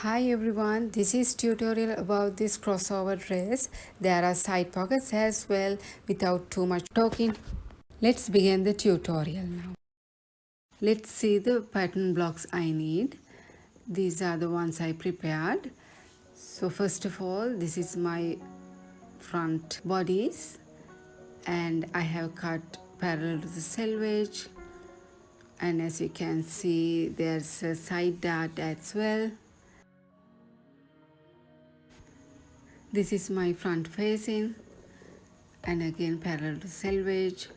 Hi everyone, this is tutorial about this crossover dress. There are side pockets as well. Without too much talking, let's begin the tutorial now. Let's see the pattern blocks I need. These are the ones I prepared. So first of all, this is my front bodies and I have cut parallel to the selvage, and as you can see there's a side dart as well. This is my front facing and again parallel to selvage,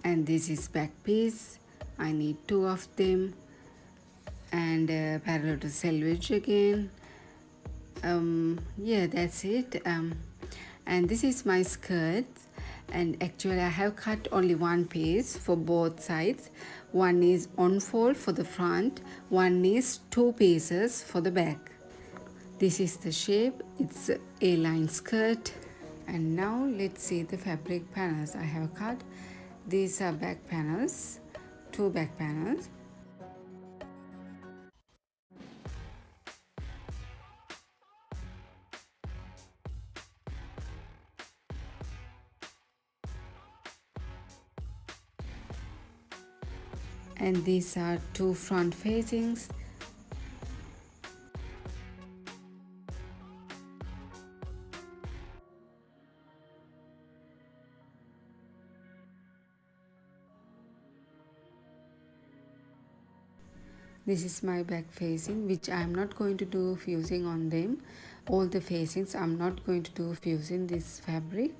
and this is back piece. I need two of them, and parallel to selvage again. Yeah, that's it. And this is my skirt, and actually I have cut only one piece for both sides. One is on fold for the front, one is two pieces for the back. This is the shape. It's a A-line skirt. And now let's see the fabric panels I have cut. These are back panels, two back panels. And these are two front facings. This is my back facing, which I am not going to do fusing on them. All the facings I'm not going to do fusing this fabric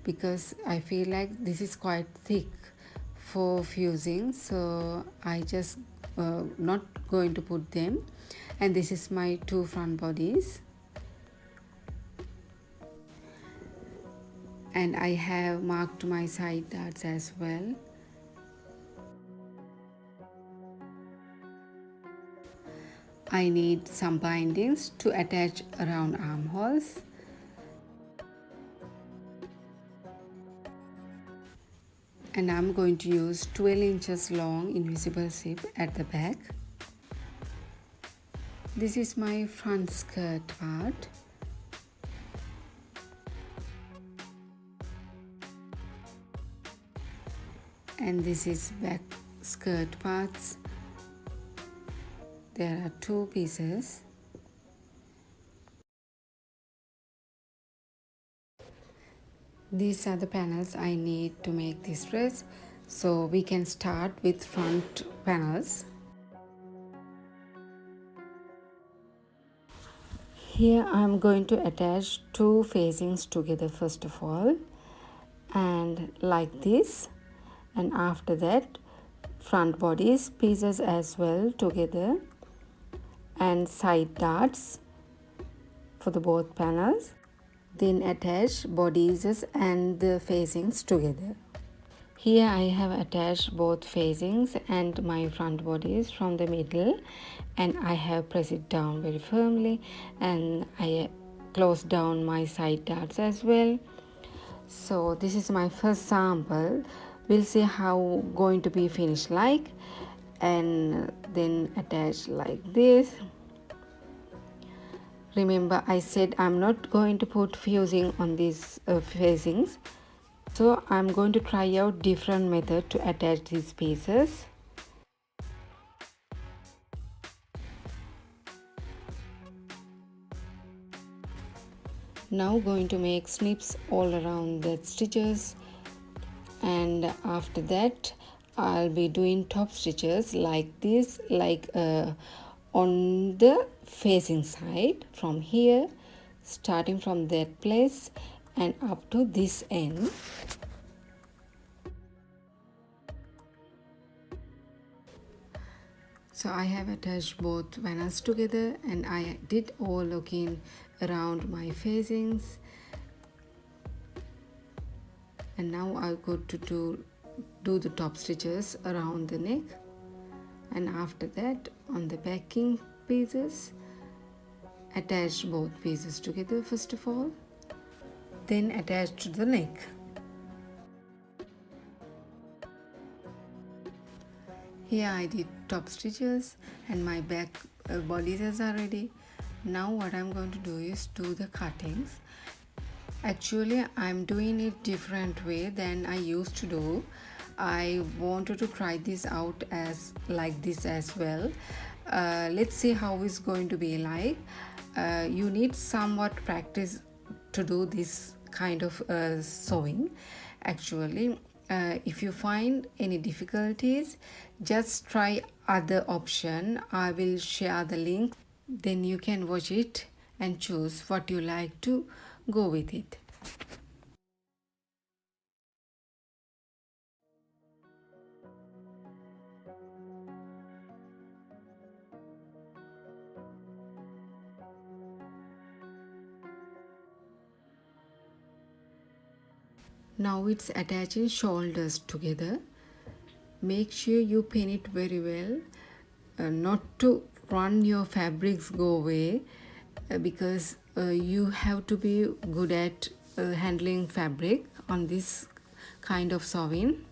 because I feel like this is quite thick for fusing, so I just not going to put them. And this is my two front bodies, and I have marked my side darts as well. I need some bindings to attach around armholes. And I'm going to use 12 inches long invisible zip at the back. This is my front skirt part. And this is back skirt parts. There are two pieces. These are the panels I need to make this dress. So we can start with front panels. Here I'm going to attach two facings together first of all, and like this, and after that front bodies pieces as well together, and side darts for the both panels. Then attach bodies and the facings together. Here I have attached both facings and my front bodies from the middle, and I have pressed it down very firmly, and I close down my side darts as well. So this is my first sample. We'll see how going to be finished like, and then attach like this. Remember I said I'm not going to put fusing on these facings, so I'm going to try out different method to attach these pieces. Now going to make snips all around the stitches, and after that I'll be doing top stitches like this, like on the facing side from here, starting from that place and up to this end. So I have attached both panels together, and I did all looking around my facings, and now I go to do the top stitches around the neck, and after that on the backing pieces attach both pieces together first of all, then attach to the neck. Here I did top stitches, and my back bodices are ready. Now what I'm going to do is do the cuttings. Actually, I'm doing it different way than I used to do. I wanted to try this out as like this as well. Let's see how it's going to be like. You need somewhat practice to do this kind of sewing. Actually, if you find any difficulties, just try other option. I will share the link, then you can watch it and choose what you like to go with it. Now it's attaching shoulders together. Make sure you pin it very well, not to run your fabrics go away, because you have to be good at handling fabric on this kind of sewing.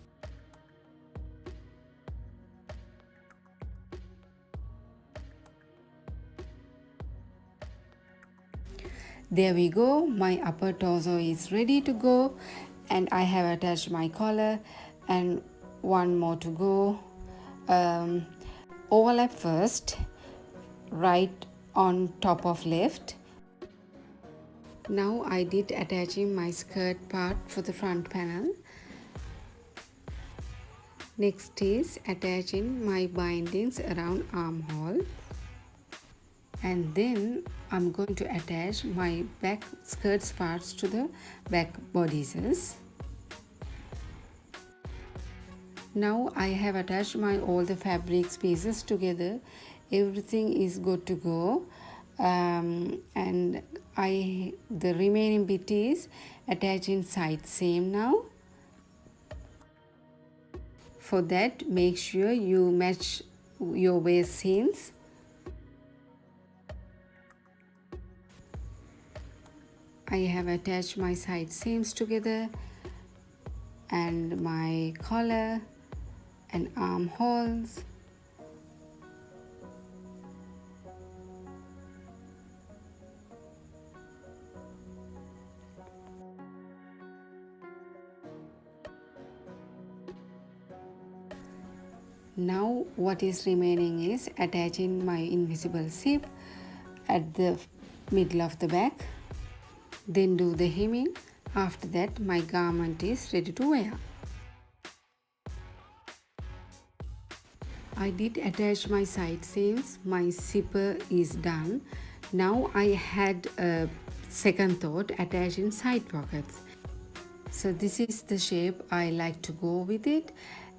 There we go, my upper torso is ready to go, and I have attached my collar and one more to go. Overlap first, right on top of left. Now I did attaching my skirt part for the front panel. Next is attaching my bindings around armhole, and then I'm going to attach my back skirts parts to the back bodices. Now I have attached my all the fabric pieces together. Everything is good to go, and the remaining bit is attaching side seam now. For that, make sure you match your waist seams. I have attached my side seams together and my collar and armholes. Now what is remaining is attaching my invisible zip at the middle of the back. Then do the hemming. After that, my garment is ready to wear. I did attach my side seams. My zipper is done. Now I had a second thought, attaching side pockets. So this is the shape I like to go with it,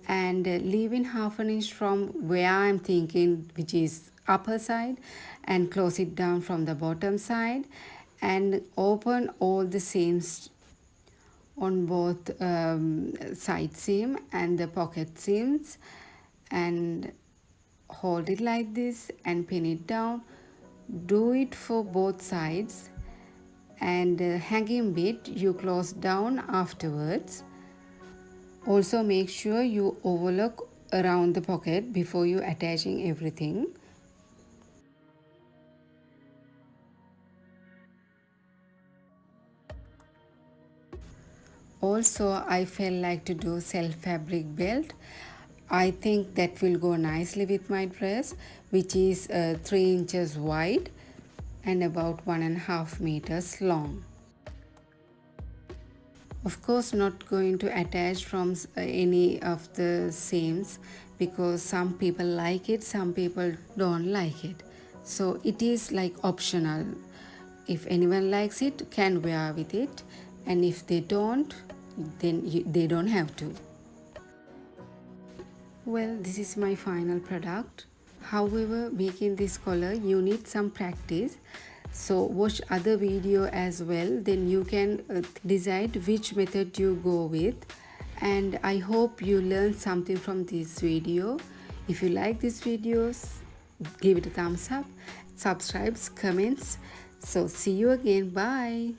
and leaving half an inch from where I'm thinking, which is upper side, and close it down from the bottom side, and open all the seams on both side seam and the pocket seams, and hold it like this and pin it down. Do it for both sides, and hanging bit you close down afterwards. Also make sure you overlook around the pocket before you attaching everything. Also, I felt like to do self fabric belt. I think that will go nicely with my dress, which is 3 inches wide and about 1.5 meters long. Of course, not going to attach from any of the seams, because some people like it, some people don't like it. So it is like optional. If anyone likes it, can wear with it, and if they don't, then they don't have to. Well, this is my final product. However, making this collar you need some practice, so watch other video as well, then you can decide which method you go with. And I hope you learned something from this video. If you like these videos, give it a thumbs up, subscribe, comments. So see you again. Bye.